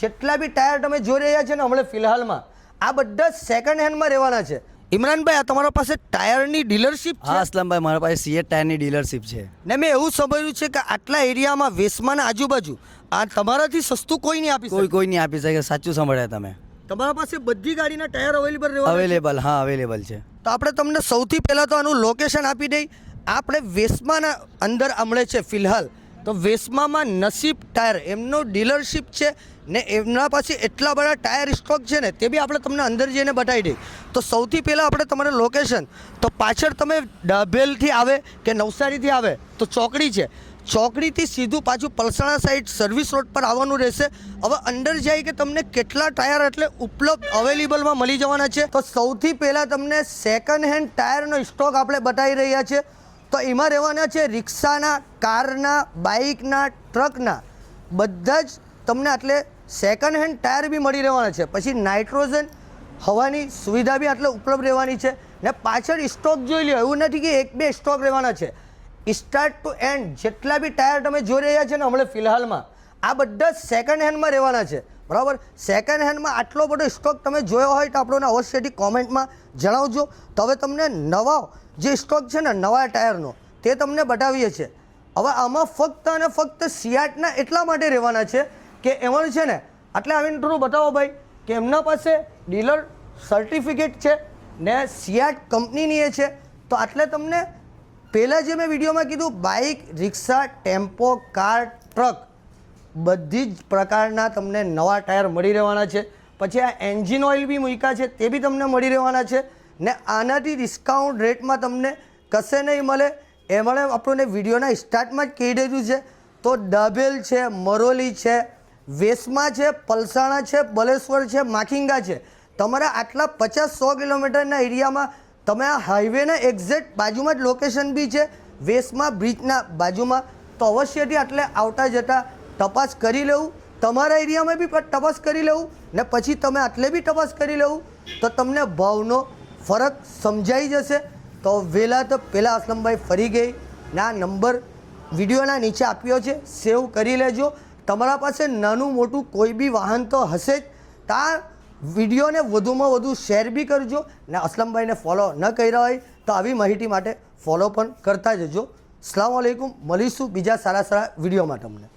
જેટલા બી ટાયર તમે જોઈ રહ્યા છે ને હમણાં ફિલહાલમાં આ બધા સેકન્ડ હેન્ડમાં રહેવાના છે. ઇમરાનભાઈ, આ તમારા પાસે ટાયરની ડીલરશીપ છે? હા અસલમભાઈ, મારા પાસે સીએટ ટાયરની ડીલરશીપ છે. ને મેં એવું સમજ્યું છે કે આટલા એરિયામાં વેસમાના આજુબાજુ આ તમારાથી સસ્તું કોઈ નહીં આપી શકે. કોઈ નહીં આપી શકે. સાચું સાંભળ્યા તમે. તમારા પાસે બધી ગાડીના ટાયર અવેલેબલ રહેવા અવેલેબલ? હા અવેલેબલ છે. તો આપણે તમને સૌથી પહેલાં તો આનું લોકેશન આપી દઈ. આપણે વેસમાના અંદર હમણે છે ફિલહાલ તો વેસમામાં નસીબ ટાયર એમનો ડીલરશીપ છે ને એમના પાસે એટલા બધા ટાયર સ્ટોક છે ને તે બી આપણે તમને અંદર જઈને બતાવી દઈએ. તો સૌથી પહેલાં આપણે તમારે લોકેશન તો પાછળ તમે ડાભેલથી આવે કે નવસારીથી આવે તો ચોકડી છે. ચોકડીથી સીધું પાછું પલસાણા સાઈડ સર્વિસ રોડ પર આવવાનું રહેશે. હવે અંદર જાય કે તમને કેટલા ટાયર એટલે ઉપલબ્ધ અવેલેબલમાં મળી જવાના છે. તો સૌથી પહેલાં તમને સેકન્ડ હેન્ડ ટાયરનો સ્ટોક આપણે બતાવી રહ્યા છે. તો એમાં રહેવાના છે રિક્ષાના, કારના, બાઇકના, ટ્રકના બધા જ તમને એટલે સેકન્ડ હેન્ડ ટાયર બી મળી રહેવાના છે. પછી નાઇટ્રોજન હવાની સુવિધા બી એટલે ઉપલબ્ધ રહેવાની છે. ને પાછળ સ્ટોક જોઈ લો, એવું નથી કે એક બે સ્ટોક રહેવાના છે. સ્ટાર્ટ ટુ એન્ડ જેટલા બી ટાયર તમે જોઈ રહ્યા છે ને હમણાં ફિલહાલમાં આ બધા સેકન્ડ હેન્ડમાં રહેવાના છે. બરાબર, સેકન્ડ હેન્ડમાં આટલો બધો સ્ટોક તમે જોયો હોય તો આપણને અવશ્યથી કોમેન્ટમાં જણાવજો. તો હવે તમને નવા જે સ્ટોક છે ને નવા ટાયરનો તે તમને બતાવીએ છીએ. હવે આમાં ફક્ત અને ફક્ત સિયાટના એટલા માટે રહેવાના છે કે એમાં છે ને એટલે આવીને થોડું બતાવો ભાઈ કે એમના પાસે ડીલર સર્ટિફિકેટ છે ને સિયાટ કંપનીની એ છે. તો આટલે તમને પહેલાં જે મેં વિડીયોમાં કીધું બાઇક, રિક્ષા, ટેમ્પો, કાર, ટ્રક બધી જ પ્રકારના તમને નવા ટાયર મળી રહેવાના છે. પછી આ એન્જિન ઓઇલ બી મૂક્યા છે તે બી તમને મળી રહેવાના છે. ને આનાથી ડિસ્કાઉન્ટ રેટમાં તમને કશે નહીં મળે. એમણે આપણને વિડીયોના સ્ટાર્ટમાં જ કહી દીધું છે. તો ડાભેલ છે, મરોલી છે, વેસમા છે, પલસાણા છે, બલેશ્વર છે, માખીંગા છે. તમારા આટલા 50-100 કિલોમીટરના એરિયામાં તમે આ હાઈવેના એક્ઝેક્ટ બાજુમાં જ લોકેશન બી છે, વેસમા બ્રિજના બાજુમાં. તો અવશ્યથી એટલે આવતા જતાં તપાસ કરી લેવું. તમારા એરિયામાં બી તપાસ કરી લેવું ને પછી તમે આટલે બી તપાસ કરી લેવું તો તમને ભાવનો ફરક સમજાઈ જશે. તો વહેલા તો પહેલાં અસલમભાઈ ફરી ગઈ ને આ નંબર વિડીયોના નીચે આપ્યો છે, સેવ કરી લેજો. તમારા પાસે નાનું મોટું કોઈ બી વાહન તો હશે જ. તો આ વિડીયોને વધુમાં વધુ શેર બી કરજો ને અસલમભાઈને ફોલો ન કર્યા હોય તો આવી માહિતી માટે ફોલો પણ કરતા જજો. અસ્સલામુ અલૈકુમ. મળીશું બીજા સારા વિડીયોમાં તમને.